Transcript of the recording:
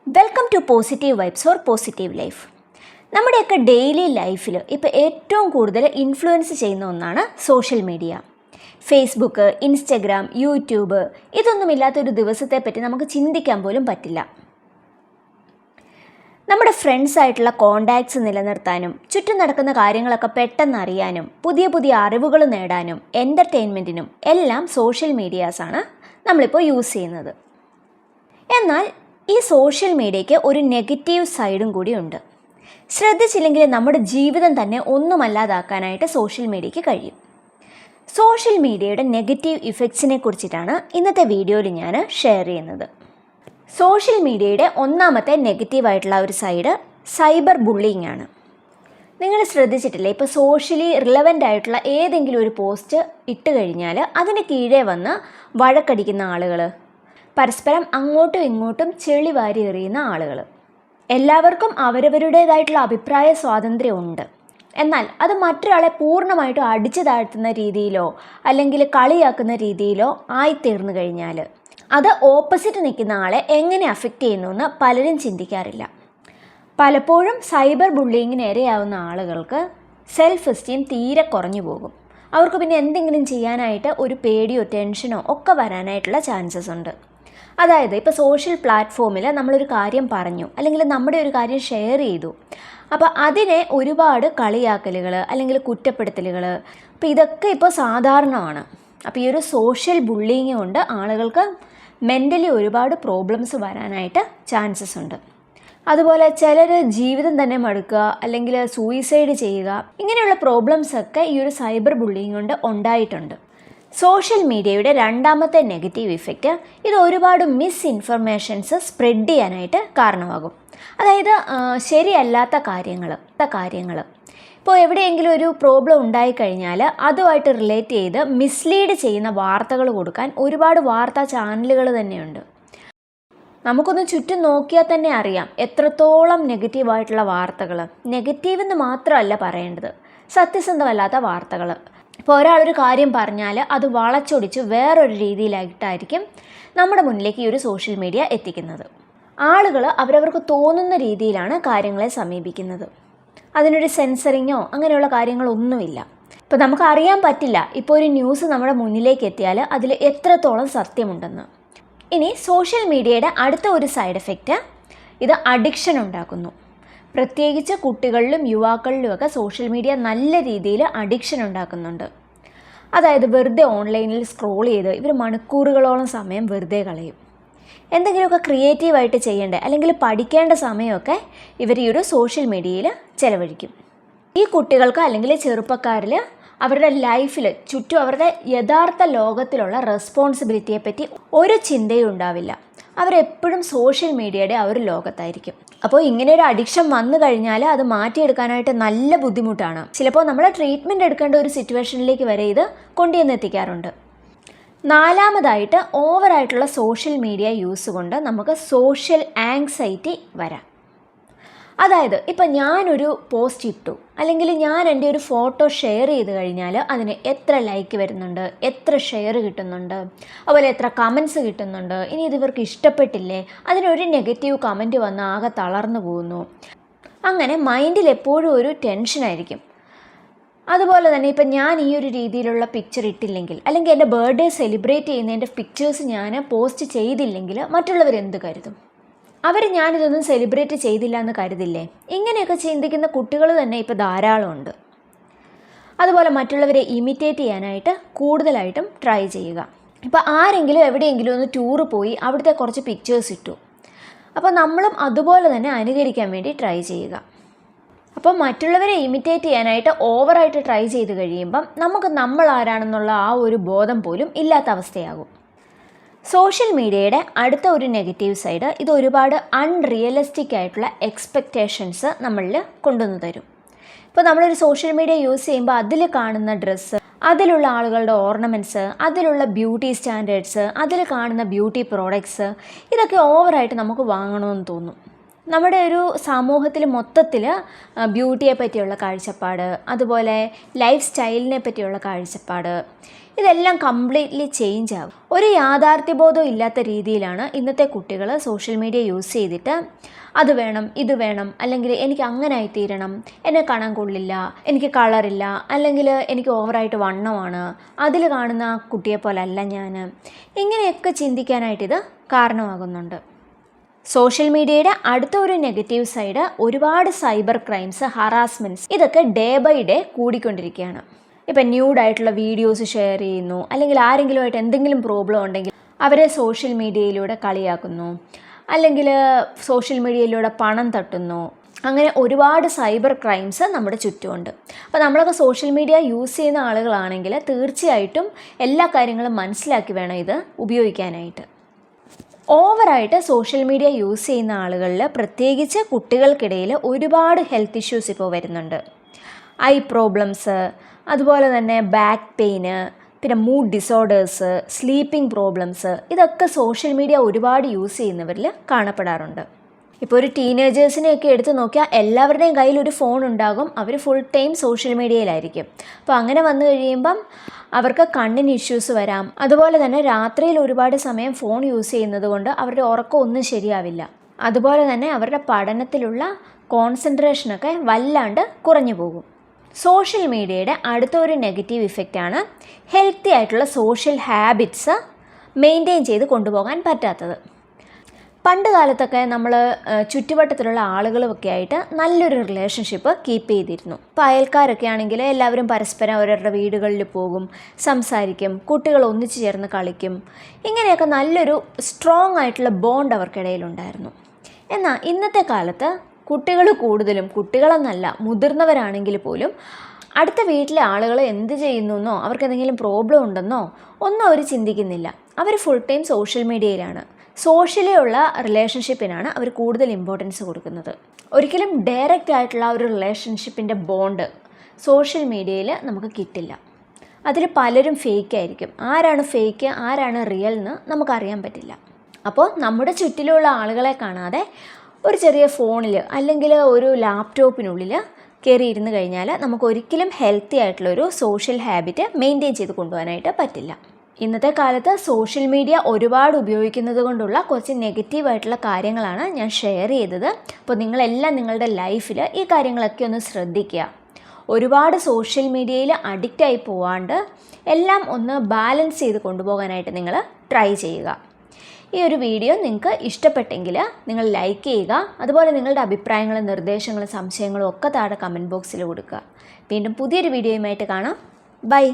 Welcome to positive vibes or positive life. നമ്മുടെയൊക്കെ daily ലൈഫിൽ ഇപ്പോൾ ഏറ്റവും കൂടുതൽ ഇൻഫ്ലുവൻസ് ചെയ്യുന്ന ഒന്നാണ് social media. Facebook, Instagram, YouTube ഇതൊന്നുമില്ലാത്തൊരു ദിവസത്തെ പറ്റി നമുക്ക് ചിന്തിക്കാൻ പോലും പറ്റില്ല. നമ്മുടെ ഫ്രണ്ട്സായിട്ടുള്ള കോണ്ടാക്ട്സ് നിലനിർത്താനും ചുറ്റും നടക്കുന്ന കാര്യങ്ങളൊക്കെ പെട്ടെന്ന് അറിയാനും പുതിയ പുതിയ അറിവുകൾ നേടാനും എൻ്റർടൈൻമെൻറ്റിനും എല്ലാം സോഷ്യൽ മീഡിയാസാണ് നമ്മളിപ്പോൾ യൂസ് ചെയ്യുന്നത്. എന്നാൽ ഈ സോഷ്യൽ മീഡിയയ്ക്ക് ഒരു നെഗറ്റീവ് സൈഡും കൂടിയുണ്ട്. ശ്രദ്ധിച്ചില്ലെങ്കിൽ നമ്മുടെ ജീവിതം തന്നെ ഒന്നുമല്ലാതാക്കാനായിട്ട് സോഷ്യൽ മീഡിയയ്ക്ക് കഴിയും. സോഷ്യൽ മീഡിയയുടെ നെഗറ്റീവ് ഇഫക്ട്സിനെ കുറിച്ചിട്ടാണ് ഇന്നത്തെ വീഡിയോയിൽ ഞാൻ ഷെയർ ചെയ്യുന്നത്. സോഷ്യൽ മീഡിയയുടെ ഒന്നാമത്തെ നെഗറ്റീവായിട്ടുള്ള ഒരു സൈഡ് സൈബർ ബുള്ളിങ് ആണ്. നിങ്ങൾ ശ്രദ്ധിച്ചിട്ടില്ലേ, ഇപ്പോൾ സോഷ്യലി റിലവൻ്റ് ആയിട്ടുള്ള ഏതെങ്കിലും ഒരു പോസ്റ്റ് ഇട്ട് കഴിഞ്ഞാൽ അതിന് കീഴേ വന്ന് വഴക്കടിക്കുന്ന ആളുകൾ, പരസ്പരം അങ്ങോട്ടും ഇങ്ങോട്ടും ചെളി വാരി എറിയുന്ന ആളുകൾ. എല്ലാവർക്കും അവരവരുടേതായിട്ടുള്ള അഭിപ്രായ സ്വാതന്ത്ര്യമുണ്ട്. എന്നാൽ അത് മറ്റൊരാളെ പൂർണ്ണമായിട്ടും അടിച്ചു താഴ്ത്തുന്ന രീതിയിലോ അല്ലെങ്കിൽ കളിയാക്കുന്ന രീതിയിലോ ആയിത്തീർന്നു കഴിഞ്ഞാൽ അത് ഓപ്പോസിറ്റ് നിൽക്കുന്ന ആളെ എങ്ങനെ അഫക്റ്റ് ചെയ്യുന്നു എന്ന് പലരും ചിന്തിക്കാറില്ല. പലപ്പോഴും സൈബർ ബുള്ളിങ്ങിന് ഇരയാവുന്ന ആളുകൾക്ക് സെൽഫ് എസ്റ്റീം തീരെ കുറഞ്ഞു പോകും. അവർക്ക് പിന്നെ എന്തെങ്കിലും ചെയ്യാനായിട്ട് ഒരു പേടിയോ ടെൻഷനോ ഒക്കെ വരാനായിട്ടുള്ള ചാൻസസ് ഉണ്ട്. അതായത് ഇപ്പോൾ സോഷ്യൽ പ്ലാറ്റ്ഫോമിൽ നമ്മളൊരു കാര്യം പറഞ്ഞു അല്ലെങ്കിൽ നമ്മുടെ ഒരു കാര്യം ഷെയർ ചെയ്തു, അപ്പോൾ അതിനെ ഒരുപാട് കളിയാക്കലുകൾ അല്ലെങ്കിൽ കുറ്റപ്പെടുത്തലുകൾ, അപ്പോൾ ഇതൊക്കെ ഇപ്പോൾ സാധാരണമാണ്. അപ്പോൾ ഈ ഒരു സോഷ്യൽ ബുള്ളിങ് കൊണ്ട് ആളുകൾക്ക് മെൻ്റലി ഒരുപാട് പ്രോബ്ലംസ് വരാനായിട്ട് ചാൻസസ് ഉണ്ട്. അതുപോലെ ചിലർ ജീവിതം തന്നെ മടുക്കുക അല്ലെങ്കിൽ സൂയിസൈഡ് ചെയ്യുക, ഇങ്ങനെയുള്ള പ്രോബ്ലംസൊക്കെ ഈ ഒരു സൈബർ ബുള്ളിങ് കൊണ്ട് ഉണ്ടായിട്ടുണ്ട്. സോഷ്യൽ മീഡിയയുടെ രണ്ടാമത്തെ നെഗറ്റീവ് ഇഫക്റ്റ്, ഇത് ഒരുപാട് മിസ് ഇൻഫർമേഷൻസ് സ്പ്രെഡ് ചെയ്യാനായിട്ട് കാരണമാകും. അതായത് ശരിയല്ലാത്ത കാര്യങ്ങൾ ഇപ്പോൾ എവിടെയെങ്കിലും ഒരു പ്രോബ്ലം ഉണ്ടായിക്കഴിഞ്ഞാൽ അതുമായിട്ട് റിലേറ്റ് ചെയ്ത് മിസ്ലീഡ് ചെയ്യുന്ന വാർത്തകൾ കൊടുക്കാൻ ഒരുപാട് വാർത്താ ചാനലുകൾ തന്നെയുണ്ട്. നമുക്കൊന്ന് ചുറ്റും നോക്കിയാൽ തന്നെ അറിയാം എത്രത്തോളം നെഗറ്റീവായിട്ടുള്ള വാർത്തകൾ, നെഗറ്റീവ് എന്ന് മാത്രമല്ല പറയേണ്ടത്, സത്യസന്ധമല്ലാത്ത വാർത്തകൾ. ഇപ്പോൾ ഒരാളൊരു കാര്യം പറഞ്ഞാൽ അത് വളച്ചൊടിച്ച് വേറൊരു രീതിയിലായിട്ടായിരിക്കും നമ്മുടെ മുന്നിലേക്ക് ഈ ഒരു സോഷ്യൽ മീഡിയ എത്തിക്കുന്നത്. ആളുകൾ അവരവർക്ക് തോന്നുന്ന രീതിയിലാണ് കാര്യങ്ങളെ സമീപിക്കുന്നത്. അതിനൊരു സെൻസറിങ്ങോ അങ്ങനെയുള്ള കാര്യങ്ങളൊന്നുമില്ല. ഇപ്പോൾ നമുക്ക് അറിയാൻ പറ്റില്ല ഇപ്പോൾ ഒരു ന്യൂസ് നമ്മുടെ മുന്നിലേക്ക് എത്തിയാൽ അതിൽ എത്രത്തോളം സത്യമുണ്ടെന്ന്. ഇനി സോഷ്യൽ മീഡിയയുടെ അടുത്ത ഒരു സൈഡ് എഫക്റ്റ്, ഇത് അഡിക്ഷൻ ഉണ്ടാക്കുന്നു. പ്രത്യേകിച്ച് കുട്ടികളിലും യുവാക്കളിലുമൊക്കെ സോഷ്യൽ മീഡിയ നല്ല രീതിയിൽ അഡിക്ഷൻ ഉണ്ടാക്കുന്നുണ്ട്. അതായത് വെറുതെ ഓൺലൈനിൽ സ്ക്രോൾ ചെയ്ത് ഇവർ മണിക്കൂറുകളോളം സമയം വെറുതെ കളയും. എന്തെങ്കിലുമൊക്കെ ക്രിയേറ്റീവായിട്ട് ചെയ്യേണ്ട അല്ലെങ്കിൽ പഠിക്കേണ്ട സമയമൊക്കെ ഇവർ ഈ ഒരു സോഷ്യൽ മീഡിയയിൽ ചിലവഴിക്കും. ഈ കുട്ടികൾക്ക് അല്ലെങ്കിൽ ചെറുപ്പക്കാരിൽ അവരുടെ ലൈഫിൽ ചുറ്റും അവരുടെ യഥാർത്ഥ ലോകത്തിലുള്ള റെസ്പോൺസിബിലിറ്റിയെ പറ്റി ഒരു ചിന്തയും ഉണ്ടാവില്ല. അവരെപ്പോഴും സോഷ്യൽ മീഡിയയുടെ ആ ഒരു ലോകത്തായിരിക്കും. അപ്പോൾ ഇങ്ങനെ ഒരു അഡിക്ഷൻ വന്നു കഴിഞ്ഞാൽ അത് മാറ്റിയെടുക്കാനായിട്ട് നല്ല ബുദ്ധിമുട്ടാണ്. ചിലപ്പോൾ നമ്മൾ ട്രീറ്റ്മെൻറ്റ് എടുക്കേണ്ട ഒരു സിറ്റുവേഷനിലേക്ക് വരെ ഇത് കൊണ്ടുവന്നെത്തിക്കാറുണ്ട്. നാലാമതായിട്ട് ഓവറായിട്ടുള്ള സോഷ്യൽ മീഡിയ യൂസ് കൊണ്ട് നമുക്ക് സോഷ്യൽ ആങ്സൈറ്റി വരാം. അതായത് ഇപ്പം ഞാനൊരു പോസ്റ്റ് ഇട്ടു അല്ലെങ്കിൽ ഞാൻ എൻ്റെ ഒരു ഫോട്ടോ ഷെയർ ചെയ്ത് കഴിഞ്ഞാൽ അതിന് എത്ര ലൈക്ക് വരുന്നുണ്ട്, എത്ര ഷെയർ കിട്ടുന്നുണ്ട്, അതുപോലെ എത്ര കമൻസ് കിട്ടുന്നുണ്ട്, ഇനി ഇതിവർക്ക് ഇഷ്ടപ്പെട്ടില്ലേ, അതിനൊരു നെഗറ്റീവ് കമൻറ്റ് വന്ന് ആകെ തളർന്നു പോകുന്നു. അങ്ങനെ മൈൻഡിൽ എപ്പോഴും ഒരു ടെൻഷനായിരിക്കും. അതുപോലെ തന്നെ ഇപ്പം ഞാൻ ഈ ഒരു രീതിയിലുള്ള പിക്ചർ ഇട്ടില്ലെങ്കിൽ അല്ലെങ്കിൽ എൻ്റെ ബർത്ത്ഡേ സെലിബ്രേറ്റ് ചെയ്യുന്നതിൻ്റെ പിക്ചേഴ്സ് ഞാൻ പോസ്റ്റ് ചെയ്തില്ലെങ്കിൽ മറ്റുള്ളവരെന്ത് കരുതും, ഞാനിതൊന്നും സെലിബ്രേറ്റ് ചെയ്തില്ല എന്ന് കരുതില്ലേ. ഇങ്ങനെയൊക്കെ ചിന്തിക്കുന്ന കുട്ടികൾ തന്നെ ഇപ്പോൾ ധാരാളമുണ്ട്. അതുപോലെ മറ്റുള്ളവരെ ഇമിറ്റേറ്റ് ചെയ്യാനായിട്ട് കൂടുതലായിട്ടും ട്രൈ ചെയ്യുക. ഇപ്പോൾ ആരെങ്കിലും എവിടെയെങ്കിലും ഒന്ന് ടൂറ് പോയി അവിടുത്തെ കുറച്ച് പിക്ചേഴ്സ് ഇട്ടു, അപ്പോൾ നമ്മളും അതുപോലെ തന്നെ അനുകരിക്കാൻ വേണ്ടി ട്രൈ ചെയ്യുക. അപ്പോൾ മറ്റുള്ളവരെ ഇമിറ്റേറ്റ് ചെയ്യാനായിട്ട് ഓവറായിട്ട് ട്രൈ ചെയ്ത് കഴിയുമ്പം നമുക്ക് നമ്മൾ ആരാണെന്നുള്ള ആ ഒരു ബോധം പോലും ഇല്ലാത്ത അവസ്ഥയാകും. സോഷ്യൽ മീഡിയയുടെ അടുത്ത ഒരു നെഗറ്റീവ് സൈഡ്, ഇത് ഒരുപാട് അൺറിയലിസ്റ്റിക് ആയിട്ടുള്ള എക്സ്പെക്റ്റേഷൻസ് നമ്മളിൽ കൊണ്ടുവന്ന് തരും. ഇപ്പോൾ നമ്മളൊരു സോഷ്യൽ മീഡിയ യൂസ് ചെയ്യുമ്പോൾ അതിൽ കാണുന്ന ഡ്രസ്സ്, അതിലുള്ള ആളുകളുടെ ഓർണമെൻറ്റ്സ്, അതിലുള്ള ബ്യൂട്ടി സ്റ്റാൻഡേർഡ്സ്, അതിൽ കാണുന്ന ബ്യൂട്ടി പ്രോഡക്ട്സ്, ഇതൊക്കെ ഓവറായിട്ട് നമുക്ക് വാങ്ങണമെന്ന് തോന്നും. നമ്മുടെ ഒരു സമൂഹത്തിൽ മൊത്തത്തിൽ ബ്യൂട്ടിയെ പറ്റിയുള്ള കാഴ്ചപ്പാട്, അതുപോലെ ലൈഫ് സ്റ്റൈലിനെ പറ്റിയുള്ള കാഴ്ചപ്പാട്, ഇതെല്ലാം കംപ്ലീറ്റ്ലി ചേഞ്ച് ആകും. ഒരു യാഥാർത്ഥ്യബോധം ഇല്ലാത്ത രീതിയിലാണ് ഇന്നത്തെ കുട്ടികൾ സോഷ്യൽ മീഡിയ യൂസ് ചെയ്തിട്ട് അത് വേണം, ഇത് വേണം, അല്ലെങ്കിൽ എനിക്ക് അങ്ങനെ ആയിത്തീരണം, എന്നെ കാണാൻ കൊള്ളില്ല, എനിക്ക് കളറില്ല, അല്ലെങ്കിൽ എനിക്ക് ഓവറായിട്ട് വണ്ണമാണ്, അതിൽ കാണുന്ന കുട്ടിയെ പോലെ അല്ല ഞാൻ, ഇങ്ങനെയൊക്കെ ചിന്തിക്കാനായിട്ടിത് കാരണമാകുന്നുണ്ട്. സോഷ്യൽ മീഡിയയുടെ അടുത്ത ഒരു നെഗറ്റീവ് സൈഡ് ഒരുപാട് സൈബർ ക്രൈംസ്, ഹറാസ്മെൻറ്റ്സ്, ഇതൊക്കെ ഡേ ബൈ ഡേ കൂടിക്കൊണ്ടിരിക്കുകയാണ്. ഇപ്പം ന്യൂഡായിട്ടുള്ള വീഡിയോസ് ഷെയർ ചെയ്യുന്നു, അല്ലെങ്കിൽ ആരെങ്കിലുമായിട്ട് എന്തെങ്കിലും പ്രോബ്ലം ഉണ്ടെങ്കിൽ അവരെ സോഷ്യൽ മീഡിയയിലൂടെ കളിയാക്കുന്നു, അല്ലെങ്കിൽ സോഷ്യൽ മീഡിയയിലൂടെ പണം തട്ടുന്നു. അങ്ങനെ ഒരുപാട് സൈബർ ക്രൈംസ് നമ്മുടെ ചുറ്റുമുണ്ട്. അപ്പോൾ നമ്മളൊക്കെ സോഷ്യൽ മീഡിയ യൂസ് ചെയ്യുന്ന ആളുകളാണെങ്കിൽ തീർച്ചയായിട്ടും എല്ലാ കാര്യങ്ങളും മനസ്സിലാക്കി വേണം ഇത് ഉപയോഗിക്കാനായിട്ട്. ഓവറായിട്ട് സോഷ്യൽ മീഡിയ യൂസ് ചെയ്യുന്ന ആളുകളിൽ, പ്രത്യേകിച്ച് കുട്ടികൾക്കിടയിൽ ഒരുപാട് ഹെൽത്ത് ഇഷ്യൂസ് ഇപ്പോൾ വരുന്നുണ്ട്. ഐ പ്രോബ്ലംസ്, അതുപോലെ തന്നെ ബാക്ക് പെയിന്, പിന്നെ മൂഡ് ഡിസോർഡേഴ്സ്, സ്ലീപ്പിംഗ് പ്രോബ്ലംസ്, ഇതൊക്കെ സോഷ്യൽ മീഡിയ ഒരുപാട് യൂസ് ചെയ്യുന്നവരിൽ കാണപ്പെടാറുണ്ട്. ഇപ്പോൾ ഒരു ടീനേജേഴ്സിനെയൊക്കെ എടുത്ത് നോക്കിയാൽ എല്ലാവരുടെയും കയ്യിൽ ഒരു ഫോൺ ഉണ്ടാകും, അവർ ഫുൾ ടൈം സോഷ്യൽ മീഡിയയിലായിരിക്കും. അപ്പോൾ അങ്ങനെ വന്നു കഴിയുമ്പം അവർക്ക് കണ്ണിന് ഇഷ്യൂസ് വരാം. അതുപോലെ തന്നെ രാത്രിയിൽ ഒരുപാട് സമയം ഫോൺ യൂസ് ചെയ്യുന്നത് കൊണ്ട് അവരുടെ ഉറക്കം ഒന്നും ശരിയാവില്ല. അതുപോലെ തന്നെ അവരുടെ പഠനത്തിലുള്ള കോൺസെൻട്രേഷനൊക്കെ വല്ലാണ്ട് കുറഞ്ഞു പോകും. സോഷ്യൽ മീഡിയയുടെ അടുത്ത ഒരു നെഗറ്റീവ് ഇഫക്റ്റാണ് ഹെൽത്തി ആയിട്ടുള്ള സോഷ്യൽ ഹാബിറ്റ്സ് മെയിൻറ്റെയിൻ ചെയ്ത് കൊണ്ടുപോകാൻ പറ്റാത്തത്. പണ്ട് കാലത്തൊക്കെ നമ്മൾ ചുറ്റുവട്ടത്തിലുള്ള ആളുകളുമൊക്കെ ആയിട്ട് നല്ലൊരു റിലേഷൻഷിപ്പ് കീപ്പ് ചെയ്തിരുന്നു. ഇപ്പോൾ അയൽക്കാരൊക്കെ ആണെങ്കിൽ എല്ലാവരും പരസ്പരം അവരവരുടെ വീടുകളിൽ പോകും, സംസാരിക്കും, കുട്ടികൾ ഒന്നിച്ചു ചേർന്ന് കളിക്കും. ഇങ്ങനെയൊക്കെ നല്ലൊരു സ്ട്രോങ് ആയിട്ടുള്ള ബോണ്ട് അവർക്കിടയിലുണ്ടായിരുന്നു. എന്നാൽ ഇന്നത്തെ കാലത്ത് കുട്ടികൾ കൂടുതലും, കുട്ടികളെന്നല്ല മുതിർന്നവരാണെങ്കിൽ പോലും, അടുത്ത വീട്ടിലെ ആളുകൾ എന്ത് ചെയ്യുന്നെന്നോ അവർക്ക് എന്തെങ്കിലും പ്രോബ്ലം ഉണ്ടെന്നോ ഒന്നും അവർ ചിന്തിക്കുന്നില്ല. അവർ ഫുൾ ടൈം സോഷ്യൽ മീഡിയയിലാണ്. സോഷ്യലി ഉള്ള റിലേഷൻഷിപ്പിനാണ് അവർ കൂടുതൽ ഇമ്പോർട്ടൻസ് കൊടുക്കുന്നത്. ഒരിക്കലും ഡയറക്റ്റ് ആയിട്ടുള്ള ഒരു റിലേഷൻഷിപ്പിൻ്റെ ബോണ്ട് സോഷ്യൽ മീഡിയയിൽ നമുക്ക് കിട്ടില്ല. അതിൽ പലരും ഫേക്ക് ആയിരിക്കും. ആരാണ് ഫേക്ക്, ആരാണ് റിയൽ എന്ന് നമുക്കറിയാൻ പറ്റില്ല. അപ്പോൾ നമ്മുടെ ചുറ്റിലുള്ള ആളുകളെ കാണാതെ ഒരു ചെറിയ ഫോണിൽ അല്ലെങ്കിൽ ഒരു ലാപ്ടോപ്പിനുള്ളിൽ കയറി ഇരുന്ന് കഴിഞ്ഞാൽ നമുക്ക് ഒരിക്കലും ഹെൽത്തി ആയിട്ടുള്ളൊരു സോഷ്യൽ ഹാബിറ്റ് മെയിൻറ്റെയിൻ ചെയ്ത് കൊണ്ടുപോകാനായിട്ട് പറ്റില്ല. ഇന്നത്തെ കാലത്ത് സോഷ്യൽ മീഡിയ ഒരുപാട് ഉപയോഗിക്കുന്നത് കൊണ്ടുള്ള കുറച്ച് നെഗറ്റീവായിട്ടുള്ള കാര്യങ്ങളാണ് ഞാൻ ഷെയർ ചെയ്തത്. അപ്പോൾ നിങ്ങളെല്ലാം നിങ്ങളുടെ ലൈഫിൽ ഈ കാര്യങ്ങളൊക്കെ ഒന്ന് ശ്രദ്ധിക്കുക. ഒരുപാട് സോഷ്യൽ മീഡിയയിൽ അഡിക്റ്റായി പോവാണ്ട് എല്ലാം ഒന്ന് ബാലൻസ് ചെയ്ത് കൊണ്ടുപോകാനായിട്ട് നിങ്ങൾ ട്രൈ ചെയ്യുക. ഈ ഒരു വീഡിയോ നിങ്ങൾക്ക് ഇഷ്ടപ്പെട്ടെങ്കിൽ നിങ്ങൾ ലൈക്ക് ചെയ്യുക. അതുപോലെ നിങ്ങളുടെ അഭിപ്രായങ്ങളും നിർദ്ദേശങ്ങളും സംശയങ്ങളും ഒക്കെ താഴെ കമൻറ്റ് ബോക്സിൽ കൊടുക്കുക. വീണ്ടും പുതിയൊരു വീഡിയോയുമായിട്ട് കാണാം. ബൈ.